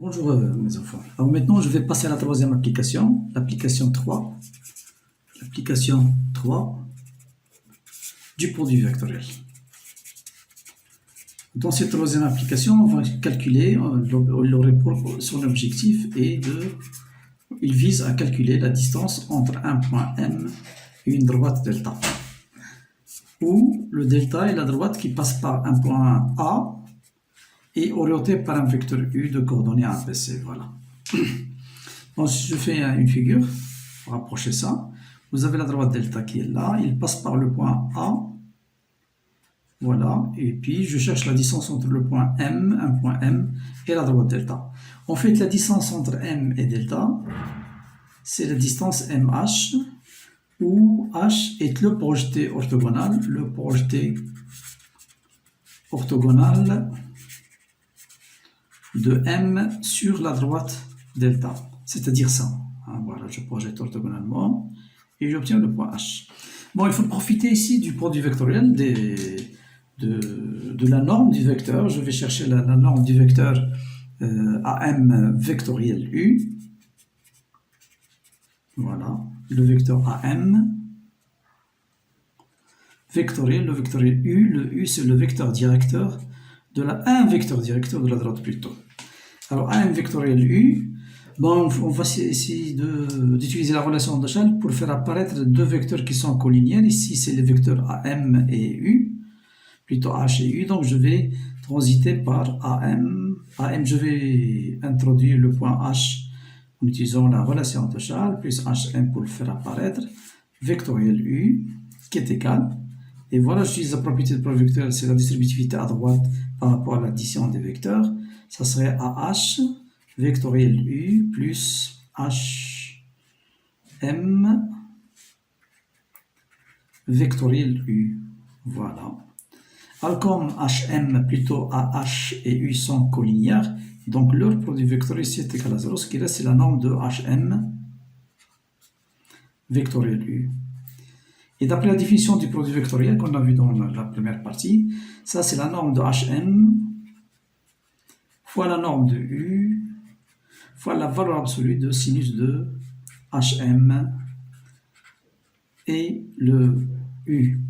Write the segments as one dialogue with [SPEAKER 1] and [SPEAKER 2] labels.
[SPEAKER 1] Bonjour mes enfants. Alors maintenant je vais passer à la troisième application, l'application 3. L'application 3 du produit vectoriel. Dans cette troisième application, on va calculer, son objectif est il vise à calculer la distance entre un point M et une droite delta. Où le delta est la droite qui passe par un point A et orienté par un vecteur U de coordonnées ABC. Voilà. Bon, si je fais une figure, pour rapprocher ça, vous avez la droite delta qui est là, il passe par le point A, voilà, et puis je cherche la distance entre le point M, un point M, et la droite delta. En fait, la distance entre M et delta, c'est la distance MH, où H est le projeté orthogonal, de M sur la droite delta, c'est-à-dire ça. Voilà, je projette orthogonalement et j'obtiens le point H. Bon, il faut profiter ici du produit vectoriel de la norme du vecteur. Je vais chercher la norme du vecteur AM vectoriel U. Voilà, le vecteur AM vectoriel, le vectoriel U. Le U, c'est le vecteur directeur un vecteur directeur de la droite plutôt. Alors, AM vectoriel U, bon, on va essayer d'utiliser la relation de Chasles pour faire apparaître deux vecteurs qui sont collinéaires. Ici, c'est les vecteurs AM et U, plutôt H et U. Donc, je vais transiter par AM. AM, je vais introduire le point H en utilisant la relation de Chasles, plus HM pour le faire apparaître. Vectoriel U, qui est égal. Et voilà, j'utilise la propriété de produit vectoriel, c'est la distributivité à droite par rapport à l'addition des vecteurs. Ça serait AH vectoriel U plus HM vectoriel U. Voilà. Alors comme HM plutôt AH et U sont collinéaires, donc leur produit vectoriel ici est égal à 0. Ce qui reste, c'est la norme de HM vectoriel U. Et d'après la définition du produit vectoriel qu'on a vu dans la première partie, ça c'est la norme de HM fois la norme de U fois la valeur absolue de sinus de HM et le U,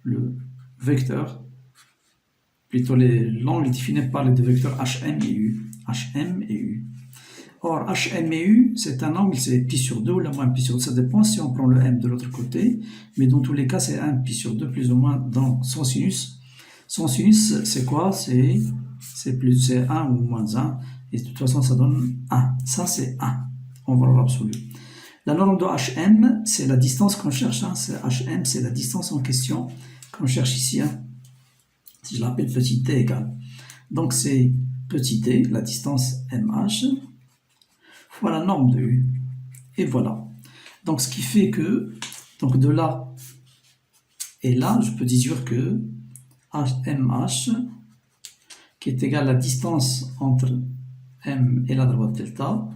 [SPEAKER 1] le vecteur, plutôt l'angle défini par les deux vecteurs HM et U. HM et U. Or, HM et U, c'est un angle, c'est pi sur 2 ou la moins pi sur 2, ça dépend si on prend le M de l'autre côté, mais dans tous les cas, c'est 1 pi sur 2 plus ou moins dans son sinus. Son sinus, c'est quoi? C'est 1 ou moins 1, et de toute façon, ça donne 1. Ça, c'est 1, en valeur absolue. La norme de HM, c'est la distance qu'on cherche, HM, c'est la distance en question qu'on cherche ici. Si je l'appelle petit t égale. Donc, c'est petit t, la distance MH, fois la norme de U. Et voilà. Donc, ce qui fait que, donc de là et là, je peux déduire que MH, qui est égal à la distance entre M et la droite delta,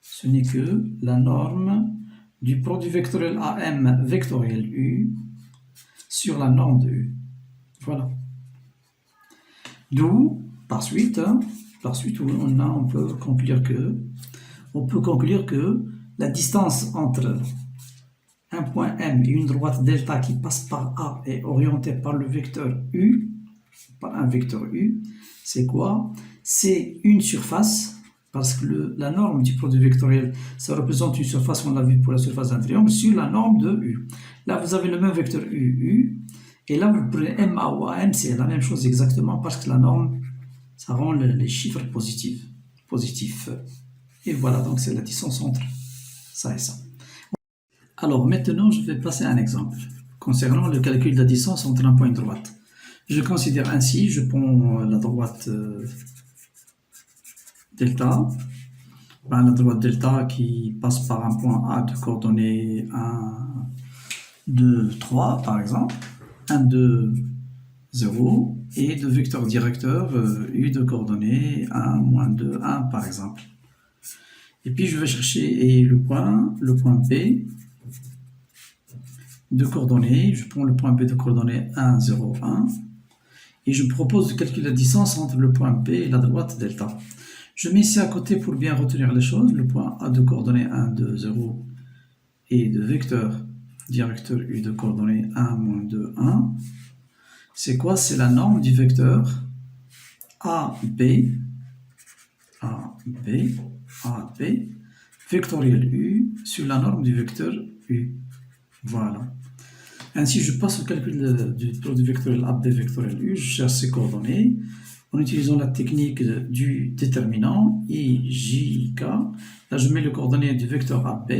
[SPEAKER 1] ce n'est que la norme du produit vectoriel AM vectoriel U sur la norme de U. Voilà. D'où, par suite, on peut conclure que la distance entre un point M et une droite delta qui passe par A est orientée par le vecteur U, par un vecteur U, c'est quoi? C'est une surface, parce que la norme du produit vectoriel, ça représente une surface, on l'a vu pour la surface d'un triangle, sur la norme de U. Là, vous avez le même vecteur U, et là, vous prenez MA ou AM, c'est la même chose exactement, parce que la norme, ça rend les chiffres positifs. Et voilà, donc c'est la distance entre ça et ça. Alors maintenant, je vais passer à un exemple concernant le calcul de la distance entre un point et une droite. Je considère ainsi, je prends la droite delta, la droite delta qui passe par un point A de coordonnées 1, 2, 3 par exemple, 1, 2, 0, et de vecteur directeur U de coordonnées 1, moins 2, 1 par exemple. Et puis je vais chercher le point P de coordonnées, je prends le point P de coordonnées 1, 0, 1, et je propose de calculer la distance entre le point P et la droite delta. Je mets ici à côté pour bien retenir les choses. Le point A de coordonnées 1, 2, 0 et de vecteur directeur U de coordonnées 1, moins 2, 1. C'est quoi? C'est la norme du vecteur AB, AB, AB, vectoriel U sur la norme du vecteur U. Voilà. Ainsi, je passe au calcul du produit vectoriel AB vectoriel U, je cherche ses coordonnées en utilisant la technique du déterminant IJK. Là, je mets les coordonnées du vecteur AB,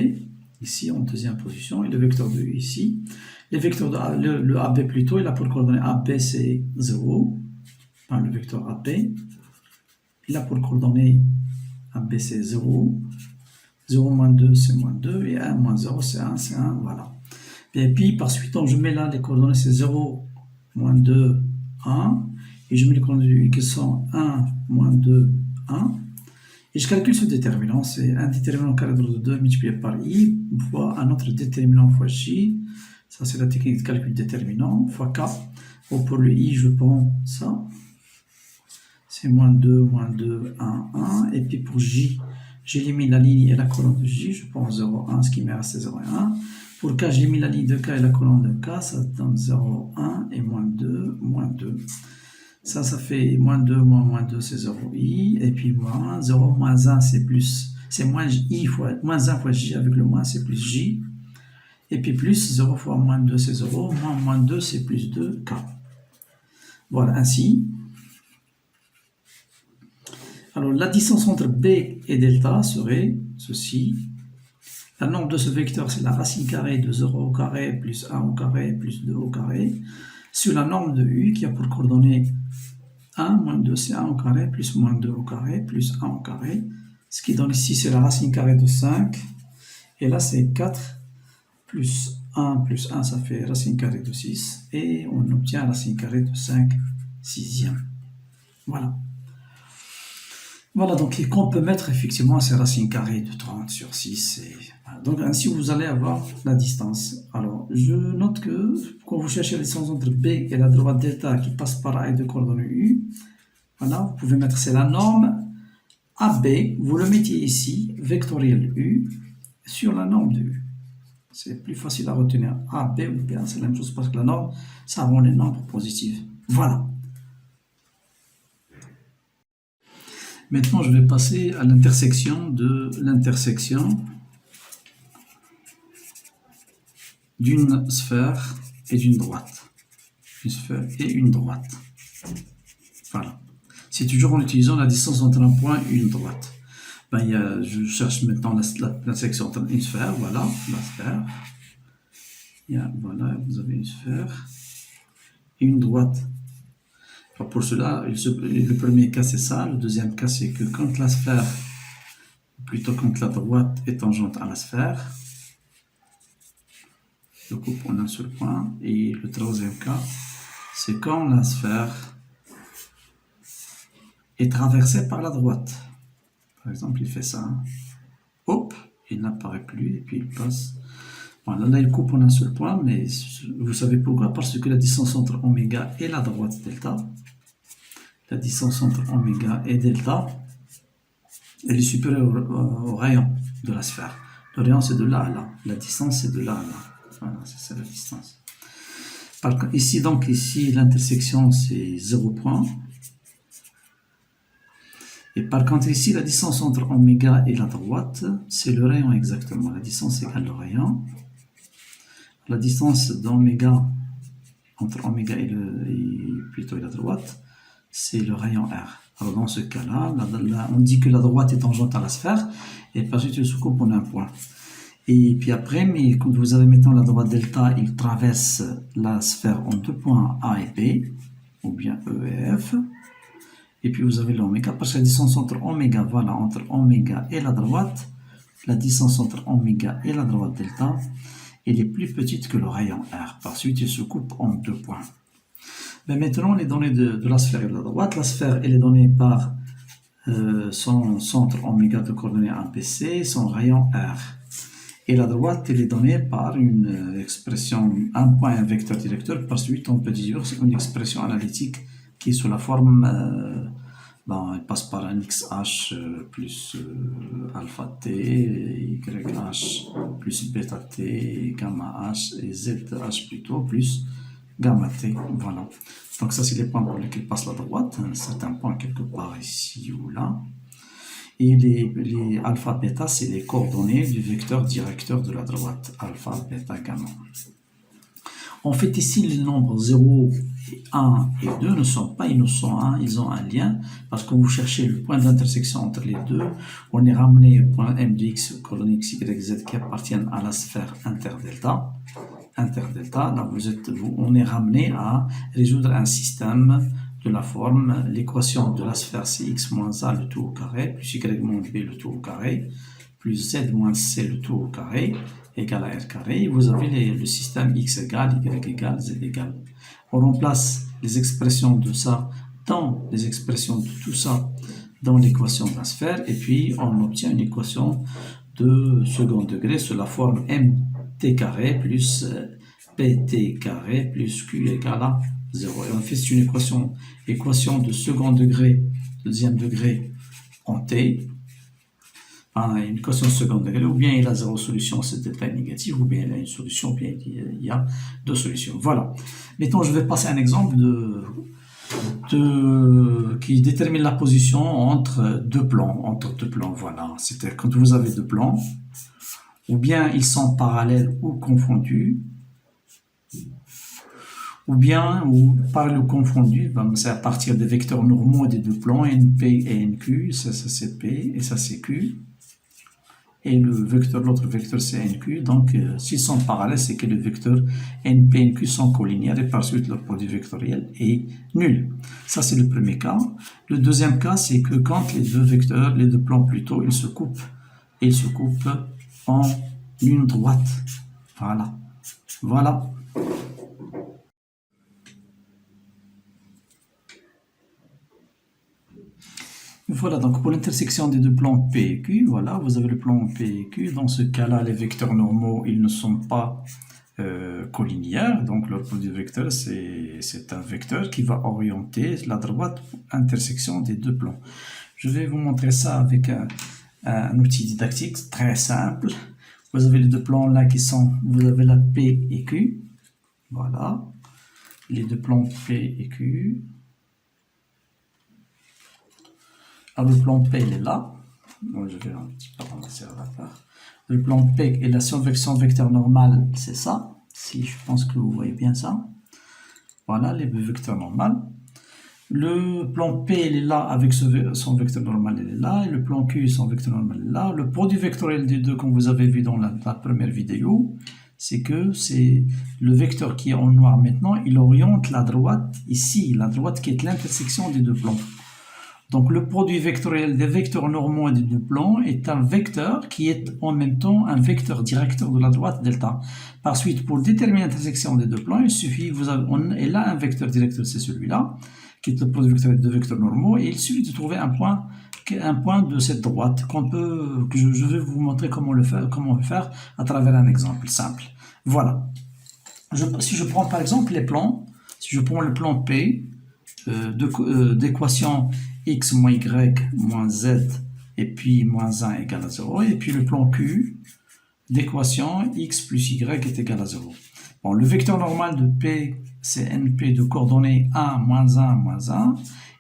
[SPEAKER 1] ici en deuxième position, et le vecteur de U ici. Les vecteurs le AB plutôt, il a pour coordonnées AB c'est 0, par le vecteur AB. Il a pour coordonnées AB c'est 0, 0 moins 2 c'est moins 2, et 1 moins 0 c'est 1, voilà. Et puis par suite, donc, je mets là les coordonnées c'est 0, moins 2, 1, et je mets les coordonnées du U qui sont 1, moins 2, 1, et je calcule ce déterminant, c'est un déterminant carré de 2 multiplié par I fois un autre déterminant fois J, ça c'est la technique de calcul déterminant, fois K, ou pour le I je prends ça, c'est moins 2, 1, 1, et puis pour J, j'élimine la ligne et la colonne de J, je prends 0, 1, ce qui m'est resté 0 et 1. Pour K, j'élimine la ligne de K et la colonne de K, ça donne 0, 1 et moins 2, moins 2. Ça fait moins 2, moins 2, c'est 0i, et puis moins 0, moins 1, c'est moins I fois, moins 1 fois J, avec le moins, c'est plus J. Et puis plus 0 fois moins 2, c'est 0, moins 2, c'est plus 2K. Voilà, ainsi. Alors, la distance entre B et delta serait ceci. La norme de ce vecteur, c'est la racine carrée de 0 au carré plus 1 au carré plus 2 au carré sur la norme de U qui a pour coordonnées 1, moins 2, c'est 1 au carré plus moins 2 au carré plus 1 au carré. Ce qui donne ici, c'est la racine carrée de 5. Et là, c'est 4 plus 1, ça fait racine carrée de 6. Et on obtient racine carrée de 5 sixième. Voilà. Voilà, donc qu'on peut mettre effectivement ces racines carrées de 30 sur 6. Voilà. Donc ainsi, vous allez avoir la distance. Alors, je note que quand vous cherchez la distance entre B et la droite delta qui passe par A et de coordonnées U, voilà, vous pouvez mettre, c'est la norme AB, vous le mettez ici, vectoriel U, sur la norme de U. C'est plus facile à retenir. AB ou B, c'est la même chose parce que la norme, ça rend les nombres positifs. Voilà. Maintenant, je vais passer à l'intersection d'une sphère et d'une droite. Une sphère et une droite. Voilà. C'est toujours en utilisant la distance entre un point et une droite. Ben, je cherche maintenant l'intersection entre une sphère, voilà, la sphère. Voilà, vous avez une sphère et une droite. Pour cela, le premier cas c'est ça, le deuxième cas c'est que quand la sphère, plutôt quand la droite est tangente à la sphère, je coupe en un seul point, et le troisième cas, c'est quand la sphère est traversée par la droite. Par exemple, il fait ça, hop, il n'apparaît plus, et puis il passe. Voilà, là il coupe en un seul point, mais vous savez pourquoi? Parce que la distance entre oméga et la droite delta, la distance entre oméga et delta, elle est supérieure au rayon de la sphère. Le rayon c'est de là à là, la distance c'est de là à là. Voilà, c'est ça la distance. Ici, donc, ici, l'intersection c'est 0 point. Et par contre, ici, la distance entre oméga et la droite, c'est le rayon exactement. La distance égale le rayon. La distance d'oméga entre oméga et la droite, c'est le rayon R. Alors dans ce cas-là, on dit que la droite est tangente à la sphère, et par suite, il se coupe en un point. Et puis après, mais quand vous avez maintenant la droite delta, il traverse la sphère en deux points A et B, ou bien E et F. Et puis vous avez l'oméga, parce que la distance entre oméga, voilà, entre oméga et la droite, la distance entre oméga et la droite delta, elle est plus petite que le rayon R. Par suite, il se coupe en deux points. Mais maintenant, les données de la sphère et de la droite. La sphère, elle est donnée par son centre oméga de coordonnées ABC, son rayon R. Et la droite, elle est donnée par une expression, un point, un vecteur directeur. Par suite, on peut dire c'est une expression analytique qui est sous la forme ben, il passe par un XH plus alpha T, YH plus bêta T, gamma H et ZH plutôt plus gamma T. Voilà. Donc ça, c'est les points pour lesquels passe la droite. Un certain point quelque part ici ou là. Et les alpha bêta, c'est les coordonnées du vecteur directeur de la droite. Alpha, bêta, gamma. En fait, ici, les nombres 0, 1 et 2 ne sont pas innocents, hein, ils ont un lien, parce que vous cherchez le point d'intersection entre les deux, on est ramené au point M de X, colonne X, Y, Z qui appartiennent à la sphère interdelta. Là, on est ramené à résoudre un système de la forme, l'équation de la sphère c'est X moins A le tout au carré, plus Y moins B le tout au carré, plus Z moins C le tout au carré, égale à R carré. Vous avez le système X égale, Y égale, Z égale. On remplace les expressions de ça dans les expressions de tout ça dans l'équation de la sphère, et puis on obtient une équation de second degré sous la forme mt carré plus pt carré plus q égale à 0. Et en fait, c'est une équation de second degré, de deuxième degré en t, une équation de second degré, ou bien il a 0 solution, c'est delta négative, ou bien il a une solution, ou bien il y a deux solutions. Voilà. Mettons, je vais passer un exemple qui détermine la position entre deux plans. Voilà. C'est-à-dire quand vous avez deux plans, ou bien ils sont parallèles ou confondus, ou bien, ou parallèles ou confondus, c'est à partir des vecteurs normaux des deux plans, NP et NQ, ça c'est P et ça c'est Q, et l'autre vecteur c'est NQ, donc s'ils sont parallèles, c'est que les vecteurs NP et NQ sont collinéaires et par suite leur produit vectoriel est nul. Ça c'est le premier cas. Le deuxième cas, c'est que quand les deux plans plutôt, ils se coupent en une droite. Voilà. Voilà, donc pour l'intersection des deux plans P et Q, voilà, vous avez le plan P et Q. Dans ce cas-là, les vecteurs normaux, ils ne sont pas collinéaires. Donc leur produit vecteur, c'est un vecteur qui va orienter la droite intersection des deux plans. Je vais vous montrer ça avec un outil didactique très simple. Vous avez les deux plans là vous avez la P et Q. Voilà, les deux plans P et Q. Alors, le plan P, il est là. Bon, je vais un petit peu ramasser la part. Le plan P et la son vecteur normal, c'est ça. Si je pense que vous voyez bien ça. Voilà, les vecteurs normaux. Le plan P, il est là avec son vecteur normal, il est là. Et le plan Q, son vecteur normal, il est là. Le produit vectoriel des deux, comme vous avez vu dans la première vidéo, c'est que c'est le vecteur qui est en noir maintenant, il oriente la droite ici, la droite qui est l'intersection des deux plans. Donc le produit vectoriel des vecteurs normaux des deux plans est un vecteur qui est en même temps un vecteur directeur de la droite delta. Par suite, pour déterminer l'intersection des deux plans, il suffit, et là un vecteur directeur, c'est celui-là, qui est le produit vectoriel de vecteurs normaux, et il suffit de trouver un point de cette droite que je vais vous montrer comment le faire à travers un exemple simple. Voilà. Si je prends par exemple les plans, si je prends le plan P d'équation x moins y moins z et puis moins 1 égale à 0, et puis le plan Q d'équation x plus y est égal à 0. Bon, le vecteur normal de P, c'est NP de coordonnées 1, moins 1, moins 1,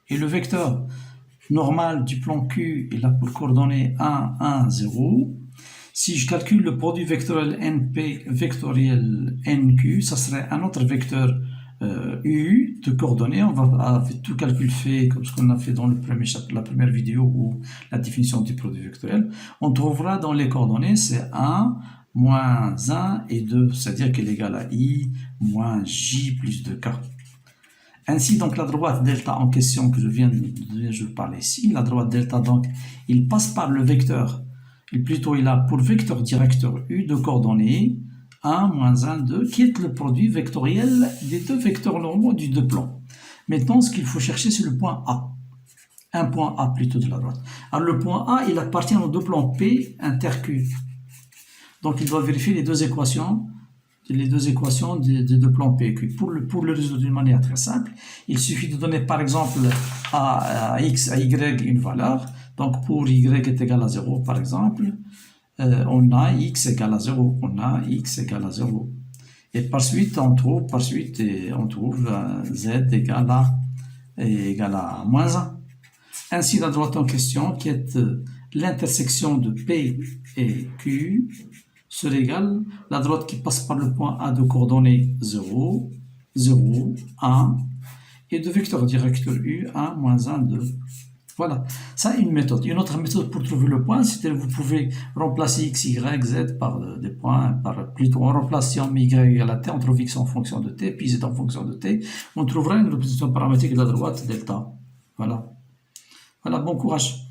[SPEAKER 1] et le vecteur normal du plan Q, il a pour coordonnées 1, 1, 0. Si je calcule le produit vectoriel NP vectoriel NQ, ça serait un autre vecteur U de coordonnées. On va avec tout calcul fait comme ce qu'on a fait dans le premier chapitre, la première vidéo ou la définition du produit vectoriel. On trouvera dans les coordonnées c'est 1, moins 1 et 2, c'est-à-dire qu'il est égal à I moins J plus 2K. Ainsi, donc, la droite delta en question que je parle ici, la droite delta, donc, il passe par le vecteur, il a pour vecteur directeur U de coordonnées 1, moins 1, 2, qui est le produit vectoriel des deux vecteurs normaux du deux plans. Maintenant, ce qu'il faut chercher, c'est le point A. Un point A plutôt de la droite. Alors, le point A, il appartient aux deux plans P inter Q. Donc, il doit vérifier les deux équations les deux équations de plan P et Q. Pour le résoudre d'une manière très simple, il suffit de donner par exemple à x, à y une valeur. Donc pour y est égal à 0 par exemple, on a x égale à 0. On a x égale à 0. Et par suite, on trouve z égale à moins 1. Ainsi, la droite en question, qui est l'intersection de P et Q, se régale la droite qui passe par le point A de coordonnées 0, 0, 1, et de vecteur directeur U, 1, moins 1, 2. Voilà, ça une méthode. Une autre méthode pour trouver le point, c'est que vous pouvez remplacer x, y, z par des points, plutôt on remplace si on met y égale à t, on trouve x en fonction de t, puis z en fonction de t, on trouvera une représentation paramétrique de la droite delta. Voilà. Voilà, bon courage.